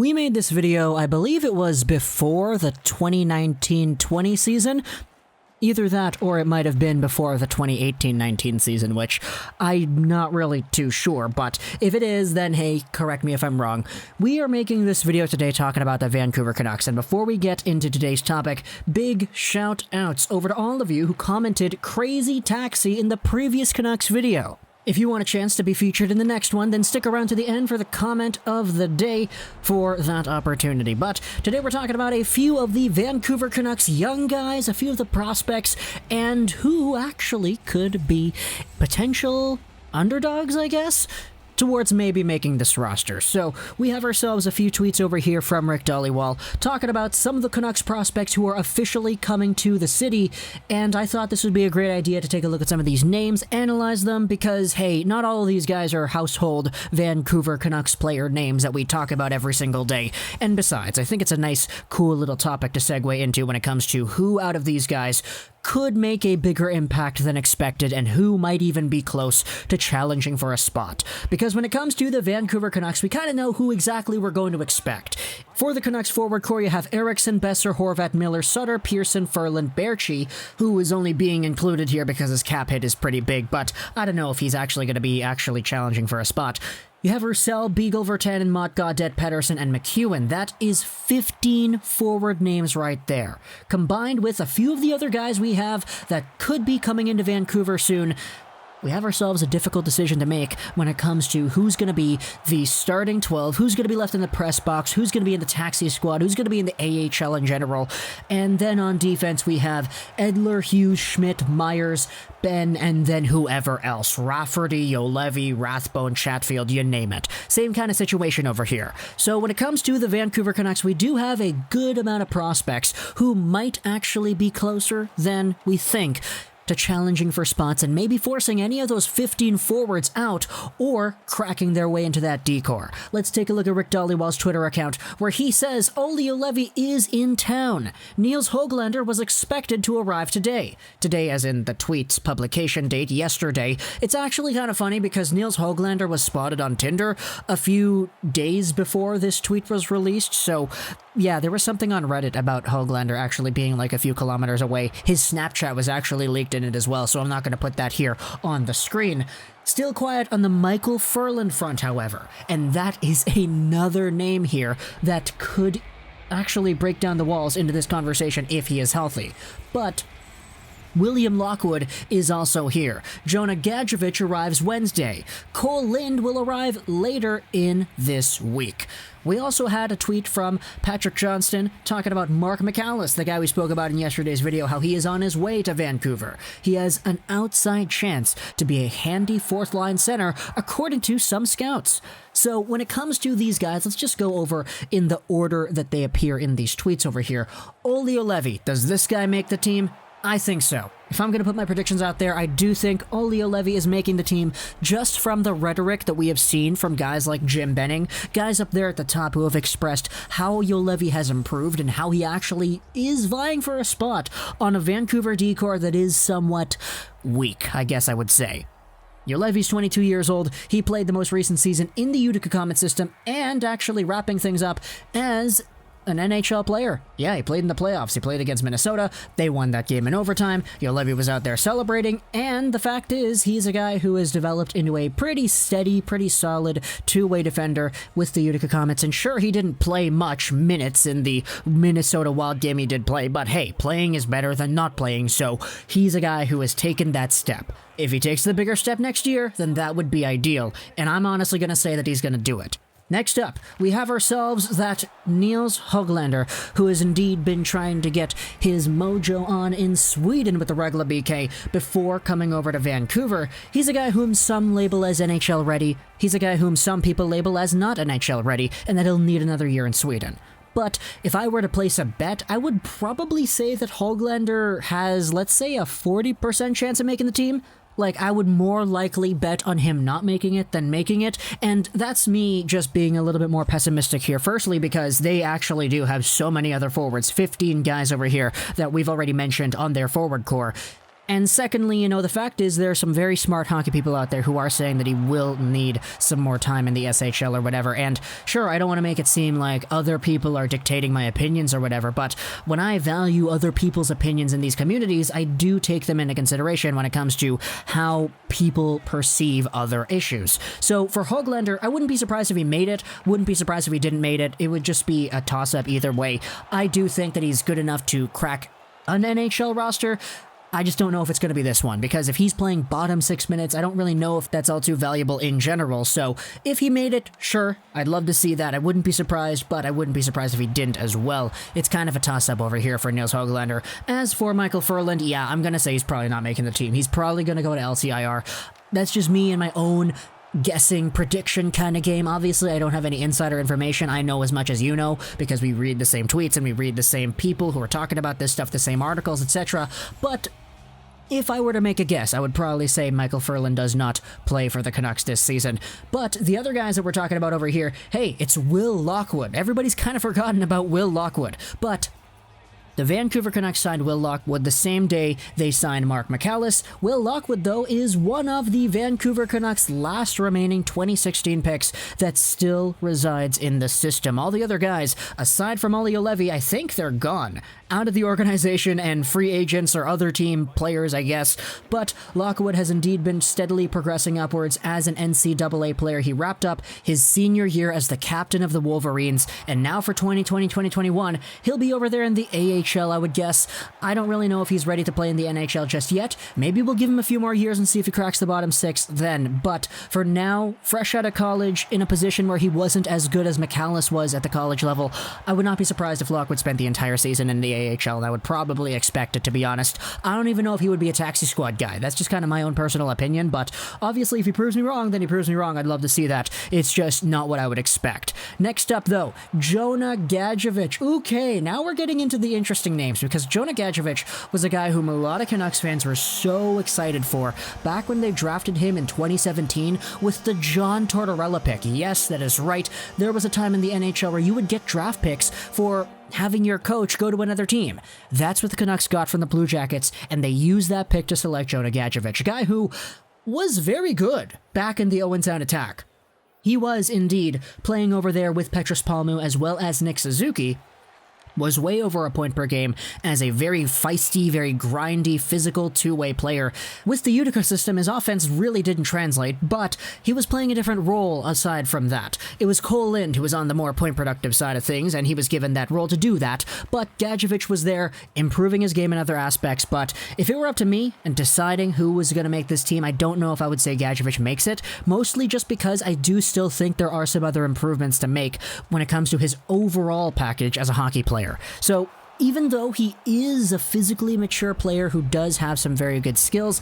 We made this video, I believe it was before the 2019-20 season. Either that, or it might have been before the 2018-19 season, which I'm not really too sure, but if it is, then hey, correct me if I'm wrong. We are making this video today talking about the Vancouver Canucks, and before we get into today's topic, big shout-outs over to all of you who commented Crazy Taxi in the previous Canucks video. If you want a chance to be featured in the next one, then stick around to the end for the comment of the day for that opportunity. But today we're talking about a few of the Vancouver Canucks young guys, a few of the prospects, and who actually could be potential underdogs, I guess, towards maybe making this roster. So we have ourselves a few tweets over here from Rick Dollywall talking about some of the Canucks prospects who are officially coming to the city, and I thought this would be a great idea to take a look at some of these names, analyze them, because hey, not all of these guys are household Vancouver Canucks player names that we talk about every single day. And besides, I think it's a nice, cool little topic to segue into when it comes to who out of these guys could make a bigger impact than expected and who might even be close to challenging for a spot. Because when it comes to the Vancouver Canucks, we kind of know who exactly we're going to expect. For the Canucks forward core, you have Eriksson, Besser, Horvat, Miller, Sutter, Pearson, Ferland, Baertschi, who is only being included here because his cap hit is pretty big, but I don't know if he's actually going to be challenging for a spot. You have Roussel, Beagle, Virtanen, Mott, Gaudette, Pettersson, and McEwen. That is 15 forward names right there. Combined with a few of the other guys we have that could be coming into Vancouver soon, we have ourselves a difficult decision to make when it comes to who's going to be the starting 12, who's going to be left in the press box, who's going to be in the taxi squad, who's going to be in the AHL in general. And then on defense, we have Edler, Hughes, Schmidt, Myers, Ben, and then whoever else. Rafferty, Juolevi, Rathbone, Chatfield, you name it. Same kind of situation over here. So when it comes to the Vancouver Canucks, we do have a good amount of prospects who might actually be closer than we think to challenging for spots and maybe forcing any of those 15 forwards out or cracking their way into that decor. Let's take a look at Rick Dollywall's Twitter account, where he says Olli Juolevi is in town. Nils Hoglander was expected to arrive today. Today as in the tweet's publication date, yesterday. It's actually kind of funny because Nils Hoglander was spotted on Tinder a few days before this tweet was released, so yeah, there was something on Reddit about Hoglander actually being like a few kilometers away. His Snapchat was actually leaked in it as well, so I'm not going to put that here on the screen. Still quiet on the Michael Ferland front, however, and that is another name here that could actually break down the walls into this conversation if he is healthy. But William Lockwood is also here. Jonah Gadjovich arrives Wednesday. Kole will arrive later in this week. We also had a tweet from Patrick Johnston talking about Marc Michaelis, the guy we spoke about in yesterday's video, how he is on his way to Vancouver. He has an outside chance to be a handy fourth-line center, according to some scouts. So when it comes to these guys, let's just go over in the order that they appear in these tweets over here. Olli Juolevi, does this guy make the team? I think so. If I'm going to put my predictions out there, I do think Olli Juolevi is making the team just from the rhetoric that we have seen from guys like Jim Benning, guys up there at the top who have expressed how Juolevi has improved and how he actually is vying for a spot on a Vancouver decor that is somewhat weak, I guess I would say. Juolevi's 22 years old. He played the most recent season in the Utica Comet system and actually wrapping things up as an NHL player. Yeah, he played in the playoffs. He played against Minnesota. They won that game in overtime. Juolevi was out there celebrating, and the fact is, he's a guy who has developed into a pretty steady, pretty solid two-way defender with the Utica Comets, and sure, he didn't play much minutes in the Minnesota Wild game he did play, but hey, playing is better than not playing, so he's a guy who has taken that step. If he takes the bigger step next year, then that would be ideal, and I'm honestly going to say that he's going to do it. Next up, we have ourselves that Nils Hoglander, who has indeed been trying to get his mojo on in Sweden with the Rögle BK before coming over to Vancouver. He's a guy whom some label as NHL ready. He's a guy whom some people label as not NHL ready, and that he'll need another year in Sweden. But if I were to place a bet, I would probably say that Hoglander has, let's say, a 40% chance of making the team. Like, I would more likely bet on him not making it than making it, and that's me just being a little bit more pessimistic here. Firstly, because they actually do have so many other forwards, 15 guys over here that we've already mentioned on their forward core. And secondly, the fact is there are some very smart hockey people out there who are saying that he will need some more time in the SHL or whatever. And sure, I don't want to make it seem like other people are dictating my opinions or whatever, but when I value other people's opinions in these communities, I do take them into consideration when it comes to how people perceive other issues. So for Hoglander, I wouldn't be surprised if he made it, wouldn't be surprised if he didn't make it. It would just be a toss-up either way. I do think that he's good enough to crack an NHL roster. I just don't know if it's going to be this one, because if he's playing bottom 6 minutes, I don't really know if that's all too valuable in general. So if he made it, sure, I'd love to see that. I wouldn't be surprised, but I wouldn't be surprised if he didn't as well. It's kind of a toss-up over here for Nils Hoglander. As for Michael Ferland, yeah, I'm going to say he's probably not making the team. He's probably going to go to LTIR. That's just me and my own guessing prediction kind of game. Obviously, I don't have any insider information. I know as much as you know because we read the same tweets and we read the same people who are talking about this stuff, the same articles, etc. But if I were to make a guess, I would probably say Michael Ferland does not play for the Canucks this season. But the other guys that we're talking about over here, hey, it's Will Lockwood. Everybody's kind of forgotten about Will Lockwood. But the Vancouver Canucks signed Will Lockwood the same day they signed Marc Michaelis. Will Lockwood, though, is one of the Vancouver Canucks' last remaining 2016 picks that still resides in the system. All the other guys, aside from Olli Juolevi, I think they're gone out of the organization and free agents or other team players, I guess. But Lockwood has indeed been steadily progressing upwards as an NCAA player. He wrapped up his senior year as the captain of the Wolverines, and now for 2020-2021, he'll be over there in the AHL, I would guess. I don't really know if he's ready to play in the NHL just yet. Maybe we'll give him a few more years and see if he cracks the bottom 6 then. But for now, fresh out of college, in a position where he wasn't as good as Michaelis was at the college level, I would not be surprised if Lockwood spent the entire season in the AHL, and I would probably expect it, to be honest. I don't even know if he would be a taxi squad guy. That's just kind of my own personal opinion, but obviously if he proves me wrong, then he proves me wrong. I'd love to see that. It's just not what I would expect. Next up, though, Jonah Gadjovich. Okay, now we're getting into the interesting names, because Jonah Gadjovich was a guy whom a lot of Canucks fans were so excited for back when they drafted him in 2017 with the John Tortorella pick. Yes, that is right. There was a time in the NHL where you would get draft picks for having your coach go to another team. That's what the Canucks got from the Blue Jackets, and they used that pick to select Jonah Gadjovich, a guy who was very good back in the Owen Sound attack. He was indeed playing over there with Petrus Palmu as well as Nick Suzuki, was way over a point per game as a very feisty, very grindy, physical two-way player. With the Utica system, his offense really didn't translate, but he was playing a different role aside from that. It was Kole who was on the more point-productive side of things, and he was given that role to do that, but Gadjovich was there, improving his game in other aspects. But if it were up to me and deciding who was going to make this team, I don't know if I would say Gadjovich makes it, mostly just because I do still think there are some other improvements to make when it comes to his overall package as a hockey player. So even though he is a physically mature player who does have some very good skills,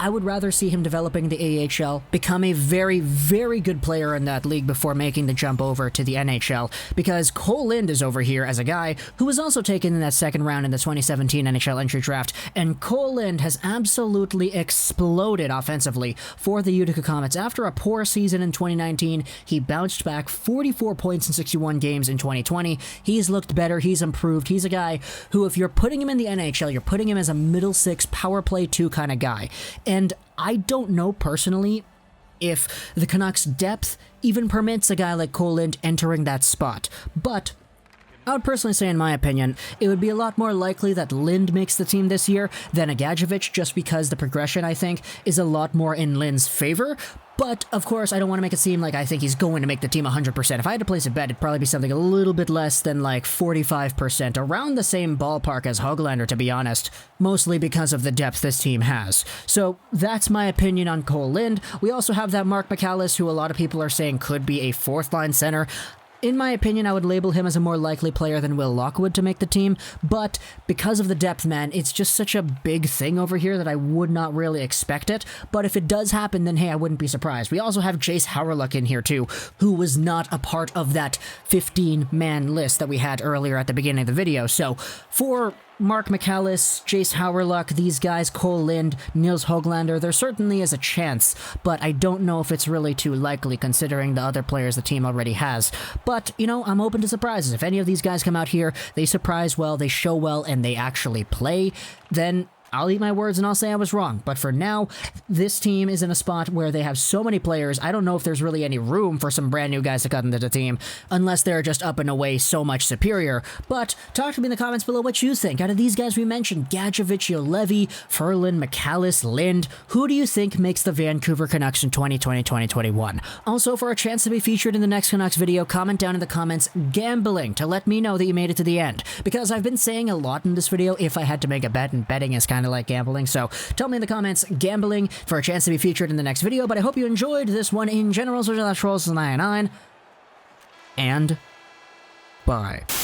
I would rather see him developing the AHL, become a very, very good player in that league before making the jump over to the NHL, because Kole is over here as a guy who was also taken in that second round in the 2017 NHL Entry Draft, and Kole has absolutely exploded offensively for the Utica Comets. After a poor season in 2019, he bounced back 44 points in 61 games in 2020. He's looked better, he's improved, he's a guy who, if you're putting him in the NHL, you're putting him as a middle six, power play 2 kind of guy. And I don't know personally if the Canucks' depth even permits a guy like Kole entering that spot, but I would personally say, in my opinion, it would be a lot more likely that Lind makes the team this year than a Gadjovich, just because the progression, I think, is a lot more in Lind's favor. But, of course, I don't want to make it seem like I think he's going to make the team 100%. If I had to place a bet, it'd probably be something a little bit less than, like, 45%, around the same ballpark as Hoglander, to be honest, mostly because of the depth this team has. So, that's my opinion on Kole. We also have that Marc Michaelis, who a lot of people are saying could be a fourth-line center. In my opinion, I would label him as a more likely player than Will Lockwood to make the team, but because of the depth, man, it's just such a big thing over here that I would not really expect it. But if it does happen, then hey, I wouldn't be surprised. We also have Jace Hawryluk in here too, who was not a part of that 15-man list that we had earlier at the beginning of the video. So for Marc Michaelis, Jace Hawryluk, these guys, Kole, Nils Hoglander, there certainly is a chance, but I don't know if it's really too likely considering the other players the team already has. But, you know, I'm open to surprises. If any of these guys come out here, they surprise well, they show well, and they actually play, then I'll eat my words and I'll say I was wrong. But for now, this team is in a spot where they have so many players, I don't know if there's really any room for some brand new guys to cut into the team, unless they're just up and away so much superior. But talk to me in the comments below what you think. Out of these guys we mentioned, Gadjovich, Juolevi, Ferland, Michaelis, Lind, who do you think makes the Vancouver Canucks in 2020-2021? Also, for a chance to be featured in the next Canucks video, comment down in the comments gambling to let me know that you made it to the end. Because I've been saying a lot in this video if I had to make a bet, and betting is kind of like gambling, so tell me in the comments gambling for a chance to be featured in the next video. But I hope you enjoyed this one in general. So that's Trolls 99, and bye.